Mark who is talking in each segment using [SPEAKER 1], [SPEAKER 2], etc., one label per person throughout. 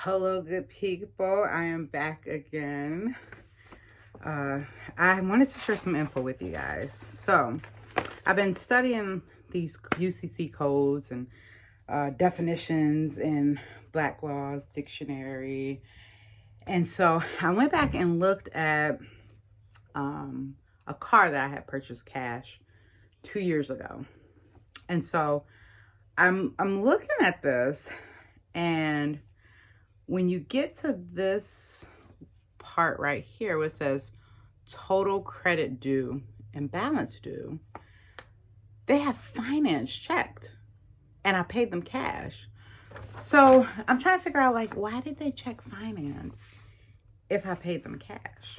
[SPEAKER 1] Hello, good people. I am back again. I wanted to share some info with you guys. So, I've been studying these UCC codes and definitions in Black Laws Dictionary. And so, I went back and looked at a car that I had purchased cash 2 years ago. And so, I'm looking at this, and when you get to this part right here where it says total credit due and balance due, they have finance checked and I paid them cash. So I'm trying to figure out, like, why did they check finance if I paid them cash?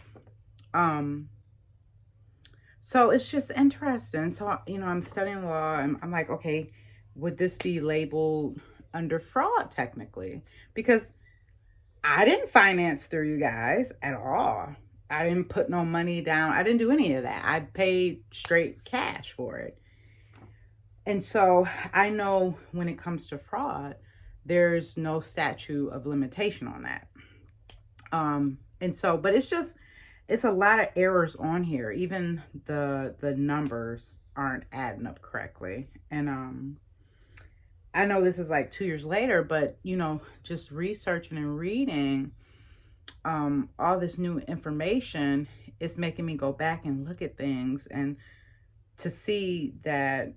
[SPEAKER 1] So it's just interesting. So, I'm studying law and I'm like, okay, would this be labeled under fraud technically? Because I didn't finance through you guys at all. I didn't put no money down. I didn't do any of that. I paid straight cash for it. And so I know when it comes to fraud, there's no statute of limitation on that. But it's a lot of errors on here. Even the numbers aren't adding up correctly. And I know this is like 2 years later, but just researching and reading all this new information is making me go back and look at things and to see that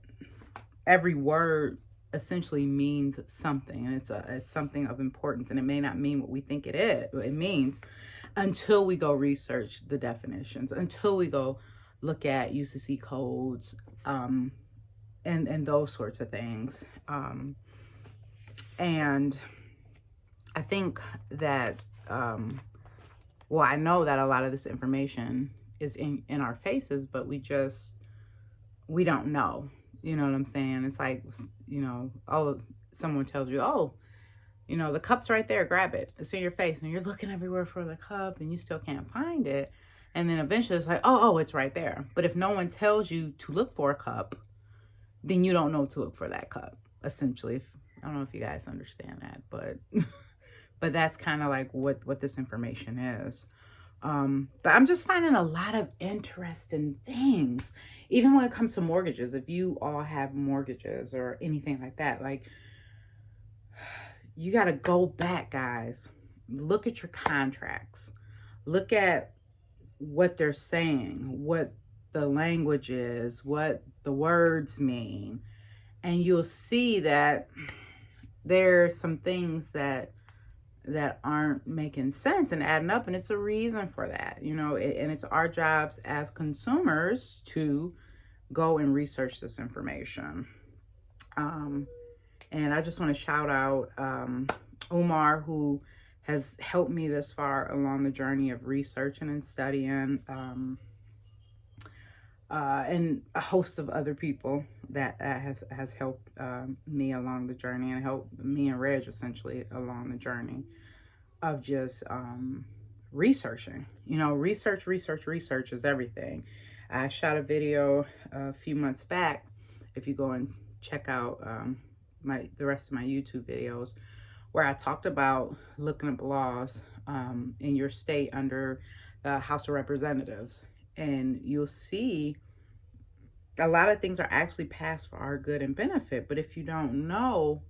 [SPEAKER 1] every word essentially means something, and it's something of importance, and it may not mean what we think it means until we go research the definitions, until we go look at UCC codes, and those sorts of things. And I think that, I know that a lot of this information is in our faces, but we don't know. You know what I'm saying? It's like, someone tells you, the cup's right there, grab it. It's in your face. And you're looking everywhere for the cup and you still can't find it. And then eventually it's like, it's right there. But if no one tells you to look for a cup, then you don't know to look for that cup, essentially. I don't know if you guys understand that, but but that's kind of like what this information is. But I'm just finding a lot of interesting things, even when it comes to mortgages. If you all have mortgages or anything like that, like, you got to go back, guys. Look at your contracts. Look at what they're saying, what the language is, what the words mean. And you'll see that there's some things that aren't making sense and adding up, and it's a reason for that, and it's our jobs as consumers to go and research this information. And I just want to shout out Umar, who has helped me this far along the journey of researching and studying, and a host of other people that has helped me along the journey, and helped me and Reg essentially along the journey of just researching. Research is everything. I shot a video a few months back. If you go and check out the rest of my YouTube videos, where I talked about looking up laws in your state under the House of Representatives, and you'll see a lot of things are actually passed for our good and benefit. But if you don't know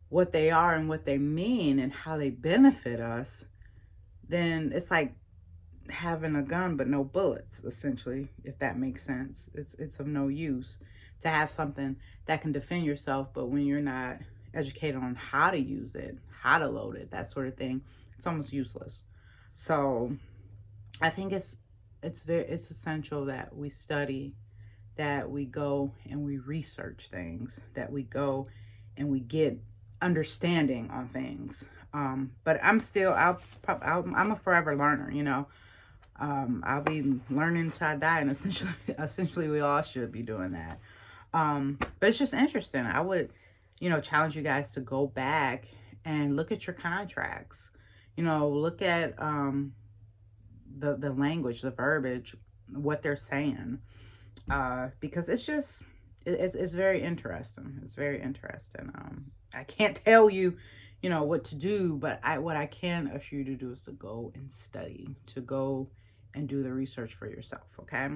[SPEAKER 1] what they are and what they mean and how they benefit us, then it's like having a gun but no bullets, essentially, if that makes sense. It's of no use to have something that can defend yourself, but when you're not educated on how to use it, how to load it, that sort of thing, it's almost useless. So I think it's essential that we study, that we go and we research things, that we go and we get understanding on things. But I'm a forever learner, I'll be learning till I die, and essentially we all should be doing that. But it's just interesting. I would, challenge you guys to go back and look at your contracts, look at the language, the verbiage, what they're saying, because it's very interesting. It's very interesting. I can't tell you, you know, what to do, but what I can assure you to do is to go and study, to go and do the research for yourself, okay?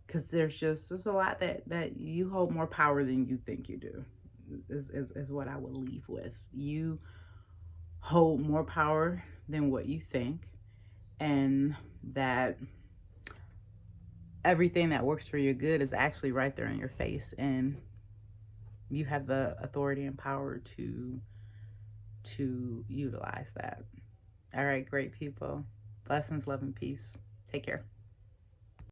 [SPEAKER 1] Because there's a lot that you hold more power than you think you do, is what I would leave with. You hold more power than what you think, and that everything that works for your good is actually right there in your face, and you have the authority and power to utilize that. All right, great people. Blessings, love, and peace. Take care.